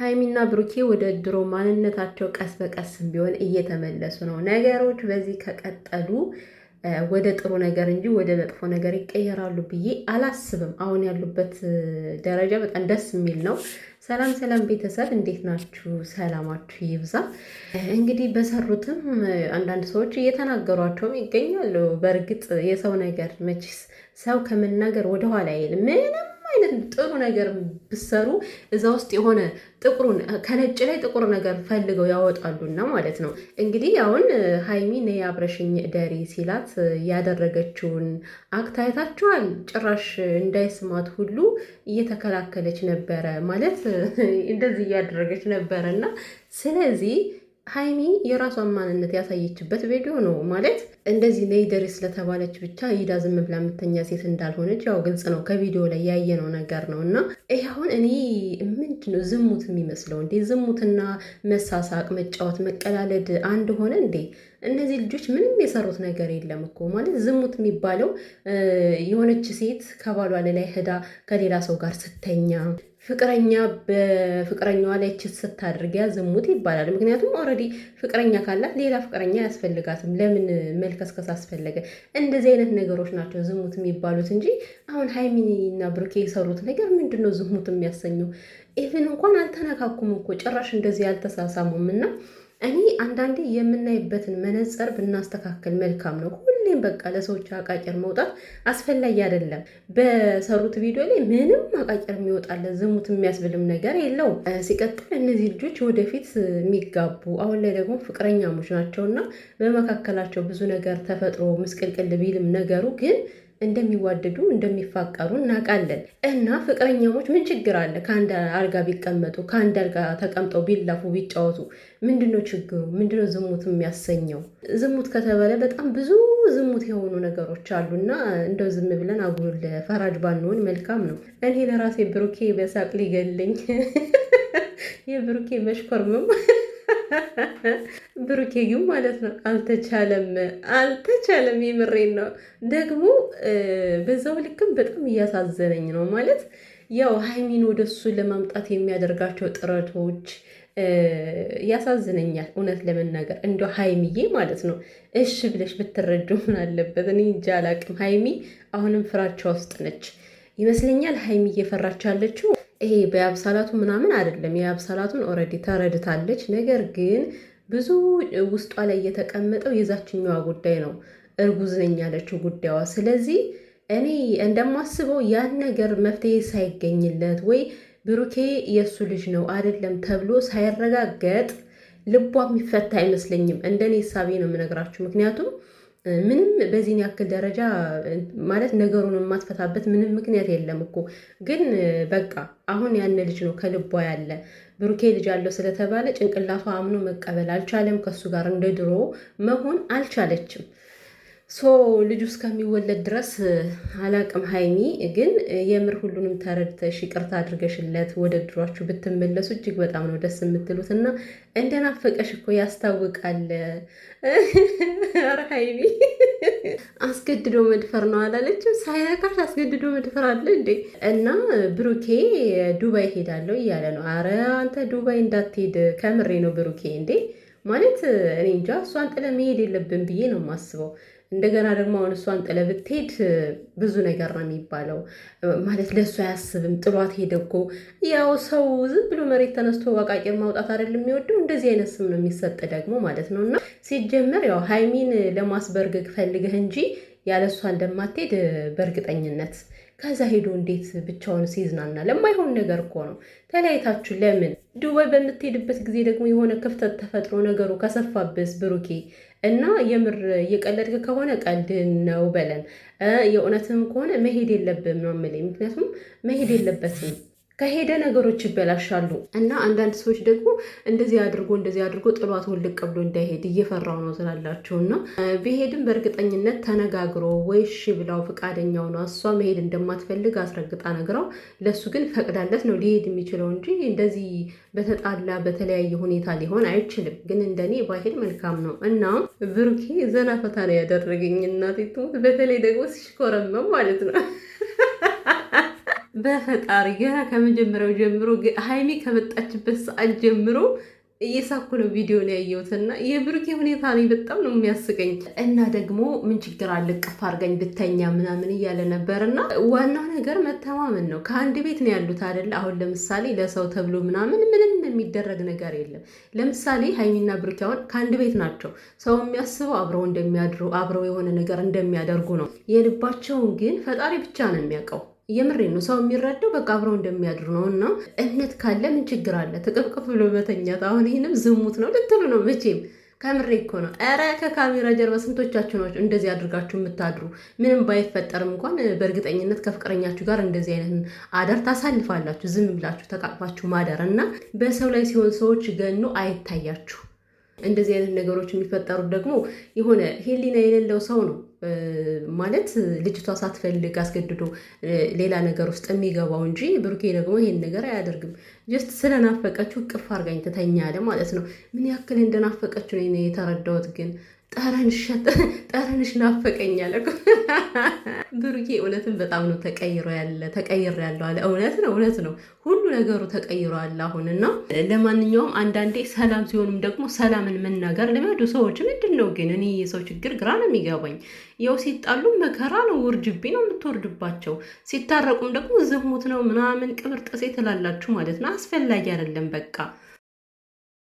ሀይሚና ብሩኬ ወደ ድሮ ማንነታቸው ቀስ በቀስም ቢሆን እየተመለሱ ነው። ነገሮች በዚህ ከቀጠሉ ወደ ጥሩ ነገር እንጂ ወደ መጥፎ ነገር ይቀየራሉ ብዬ አላስብም። አሁን ያሉበት ደረጃ በጣም ደስ የሚል ነው። ሰላም ሰላም ቤተሰብ እንዴት ናችሁ? ሰላማችሁ ይብዛ። እንግዲህ በሰሩትም አንዳንድ ሰዎች እየተናገሯቸውም ይገኛሉ። በእርግጥ የሰው ነገር መችስ ሰው ከመናገር ወደኋላ አይልም። ምንም አይነት ጥሩ ነገር ብሰሩ እዛ ውስጥ የሆነ ጥቁሩን ከነጭ ላይ ጥቁር ነገር ፈልገው ያወጣሉና ማለት ነው። እንግዲህ አሁን ሀይሚ ነይ አብረሽኝ ደሪ ሲላት ያደረገችውን አክት አይታችኋል። ጭራሽ እንዳይስማት ሁሉ እየተከላከለች ነበረ ማለት እንደዚህ እያደረገች ነበረ እና ስለዚህ ሀይሚ የራሷን ማንነት ያሳየችበት ቪዲዮ ነው። ማለት እንደዚህ ነይ ደሪ ስለተባለች ብቻ ሂዳ ዝም ብላ የምተኛ ሴት እንዳልሆነች ያው ግልጽ ነው፣ ከቪዲዮ ላይ ያየነው ነገር ነው። እና ይህ አሁን እኔ ምንድን ነው ዝሙት የሚመስለው እንዴ? ዝሙትና መሳሳቅ፣ መጫወት፣ መቀላለድ አንድ ሆነ እንዴ? እነዚህ ልጆች ምንም የሰሩት ነገር የለም እኮ። ማለት ዝሙት የሚባለው የሆነች ሴት ከባሏ ላይ ሄዳ ከሌላ ሰው ጋር ስተኛ ፍቅረኛ በፍቅረኛዋ ላይ ችት ስታደርግ ያ ዝሙት ይባላል። ምክንያቱም ኦልሬዲ ፍቅረኛ ካላት ሌላ ፍቅረኛ አያስፈልጋትም። ለምን መልከስከስ አስፈለገ? እንደዚህ አይነት ነገሮች ናቸው ዝሙት የሚባሉት እንጂ አሁን ሀይሚና ብሩኬ የሰሩት ነገር ምንድን ነው ዝሙት የሚያሰኘው? ኢቭን እንኳን አልተነካኩም እኮ ጭራሽ እንደዚህ አልተሳሳሙም። እና እኔ አንዳንዴ የምናይበትን መነጽር ብናስተካከል መልካም ነው። ሁሌም በቃ ለሰዎች አቃቂር መውጣት አስፈላጊ አይደለም። በሰሩት ቪዲዮ ላይ ምንም አቃቂር የሚወጣለት ዝሙት የሚያስብልም ነገር የለውም። ሲቀጥል እነዚህ ልጆች ወደፊት የሚጋቡ አሁን ላይ ደግሞ ፍቅረኛሞች ናቸውና በመካከላቸው ብዙ ነገር ተፈጥሮ ምስቅልቅል ቢልም ነገሩ ግን እንደሚዋደዱ እንደሚፋቀሩ እናውቃለን። እና ፍቅረኛሞች ምን ችግር አለ? ከአንድ አልጋ ቢቀመጡ ከአንድ አልጋ ተቀምጠው ቢላፉ ቢጫወቱ ምንድነው ችግሩ? ምንድነው ዝሙት የሚያሰኘው? ዝሙት ከተባለ በጣም ብዙ ዝሙት የሆኑ ነገሮች አሉና እንደው ዝም ብለን አጉል ፈራጅ ባንሆን መልካም ነው። እኔ ለራሴ ብሩኬ በሳቅ ሊገለኝ የብሩኬ መሽኮርምም ብሩኬ ግን ማለት ነው አልተቻለም። የምሬን ነው። ደግሞ በዛው ልክም በጣም እያሳዘነኝ ነው። ማለት ያው ሀይሚን ወደሱ ለማምጣት የሚያደርጋቸው ጥረቶች ያሳዝነኛል። እውነት ለመናገር እንደ ሀይሚዬ ማለት ነው እሺ ብለሽ ብትረጁ ምን አለበት? እኔ እንጃ አላቅም። ሀይሚ አሁንም ፍራቻ ውስጥ ነች ይመስለኛል። ሀይሚ እየፈራች ያለችው ይሄ በአብሳላቱ ምናምን አይደለም። የአብሳላቱን ኦልሬዲ ተረድታለች። ነገር ግን ብዙ ውስጧ ላይ የተቀመጠው የዛችኛዋ ጉዳይ ነው፣ እርጉዝ ነኝ ያለችው ጉዳዩዋ። ስለዚህ እኔ እንደማስበው ያን ነገር መፍትሄ ሳይገኝለት ወይ ብሩኬ የእሱ ልጅ ነው አይደለም ተብሎ ሳይረጋገጥ ልቧ የሚፈታ አይመስለኝም። እንደኔ ሳቤ ነው የምነግራችሁ። ምክንያቱም ምንም በዚህን ያክል ደረጃ ማለት ነገሩን የማትፈታበት ምንም ምክንያት የለም እኮ። ግን በቃ አሁን ያን ልጅ ነው ከልቧ ያለ። ብሩኬ ልጅ አለው ስለተባለ ጭንቅላቷ አምኖ መቀበል አልቻለም። ከሱ ጋር እንደ ድሮ መሆን አልቻለችም። ልጁ እስከሚወለድ ድረስ አላቅም። ሀይሚ ግን የምር ሁሉንም ተረድተሽ ይቅርታ አድርገሽለት ወደ ድሯችሁ ብትመለሱ እጅግ በጣም ነው ደስ የምትሉት። እና እንደናፈቀሽ እኮ ያስታውቃል። ኧረ ሀይሚ አስገድዶ መድፈር ነው አላለችም? ሳይነካሽ አስገድዶ መድፈር አለ እንዴ? እና ብሩኬ ዱባይ ሄዳለሁ እያለ ነው። አረ አንተ ዱባይ እንዳትሄድ ከምሬ ነው ብሩኬ። እንዴ ማለት እኔ እንጃ፣ እሷን ጥለ መሄድ የለብን ብዬ ነው የማስበው። እንደገና ደግሞ አሁን እሷን ጥለ ብትሄድ ብዙ ነገር ነው የሚባለው። ማለት ለእሱ አያስብም። ጥሏት ሄደ እኮ። ያው ሰው ዝም ብሎ መሬት ተነስቶ አቃቂር ማውጣት አይደለም የሚወደው። እንደዚህ አይነት ስም ነው የሚሰጥ ደግሞ ማለት ነው። እና ሲጀመር ያው ሀይሚን ለማስበርገግ ፈልገህ እንጂ ያለ እሷ እንደማትሄድ በእርግጠኝነት። ከዛ ሄዶ እንዴት ብቻውን ሲዝናና? ለማይሆን ነገር እኮ ነው። ተለያይታችሁ ለምን? ዱባይ በምትሄድበት ጊዜ ደግሞ የሆነ ክፍተት ተፈጥሮ ነገሩ ከሰፋብስ ብሩኬ እና የምር እየቀለድክ ከሆነ ቀልድ ነው በለን። የእውነትም ከሆነ መሄድ የለብም ነው የምልህ። ምክንያቱም መሄድ የለበትም። ከሄደ ነገሮች ይበላሻሉ። እና አንዳንድ ሰዎች ደግሞ እንደዚህ አድርጎ ጥሏት ውልቅ ብሎ እንዳይሄድ እየፈራው ነው ስላላቸው እና ቢሄድም በእርግጠኝነት ተነጋግሮ ወይ እሺ ብላው ፈቃደኛው ነው። እሷ መሄድ እንደማትፈልግ አስረግጣ ነግራው፣ ለሱ ግን ፈቅዳለት ነው ሊሄድ የሚችለው እንጂ እንደዚህ በተጣላ በተለያየ ሁኔታ ሊሆን አይችልም። ግን እንደኔ ባሄድ መልካም ነው። እና ብሩኬ ዘና ፈታ ነው ያደረገኝ እናቴቱ። በተለይ ደግሞ ሲሽኮረመም ማለት ነው በፈጣሪ ገና ከመጀመሪያው ጀምሮ ሀይሚ ከመጣችበት ሰዓት ጀምሮ እየሳኩ ነው ቪዲዮ ላይ ያየሁትና የብሩኬ ሁኔታ ላይ በጣም ነው የሚያስቀኝ። እና ደግሞ ምን ችግር አለ ቅፍ አድርገኝ ብተኛ ምናምን እያለ ነበር። እና ዋናው ነገር መተማመን ነው። ከአንድ ቤት ነው ያሉት አይደለ? አሁን ለምሳሌ ለሰው ተብሎ ምናምን ምንም የሚደረግ ነገር የለም። ለምሳሌ ሀይሚና ብሩኬ አሁን ከአንድ ቤት ናቸው። ሰው የሚያስበው አብረው እንደሚያድሩ አብረው የሆነ ነገር እንደሚያደርጉ ነው። የልባቸውን ግን ፈጣሪ ብቻ ነው የሚያውቀው። የምሬ ነው። ሰው የሚረዳው በቃ አብረው እንደሚያድሩ ነው። እና እምነት ካለ ምን ችግር አለ? ተቀብቀፍ ብሎ መተኛት። አሁን ይህንም ዝሙት ነው ልትሉ ነው መቼም። ከምሬ እኮ ነው። ኧረ ከካሜራ ጀርባ ስንቶቻችሁ ናቸው እንደዚህ አድርጋችሁ የምታድሩ? ምንም ባይፈጠርም እንኳን በእርግጠኝነት ከፍቅረኛችሁ ጋር እንደዚህ አይነት አዳር ታሳልፋላችሁ። ዝም ብላችሁ ተቃቅፋችሁ ማደር እና በሰው ላይ ሲሆን ሰዎች ገኖ አይታያችሁ። እንደዚህ አይነት ነገሮች የሚፈጠሩት ደግሞ የሆነ ሕሊና የሌለው ሰው ነው ማለት ልጅቷ ሳትፈልግ አስገድዶ ሌላ ነገር ውስጥ የሚገባው እንጂ ብሩኬ ደግሞ ይሄን ነገር አያደርግም። ጀስት ስለናፈቀችው ቅፍ አርጋኝ ትተኛለ ማለት ነው። ምን ያክል እንደናፈቀችው ነው የተረዳሁት። ግን ጠረንሽ ናፈቀኛል እኮ ብሩኬ። እውነትም በጣም ነው ተቀይሮ ያለው አለ። እውነት ነው። ሁሉ ነገሩ ተቀይሮ አለ አሁን። እና ለማንኛውም አንዳንዴ ሰላም ሲሆኑም ደግሞ ሰላምን መናገር ልመዱ ሰዎች። ምንድን ነው ግን እኔ የሰው ችግር ግራ ነው የሚገባኝ። ያው ሲጣሉ መከራ ነው፣ ውርጅቤ ነው የምትወርድባቸው። ሲታረቁም ደግሞ ዝሙት ነው ምናምን ቅብር ጥሴ ትላላችሁ ማለት ነው። አስፈላጊ አይደለም በቃ።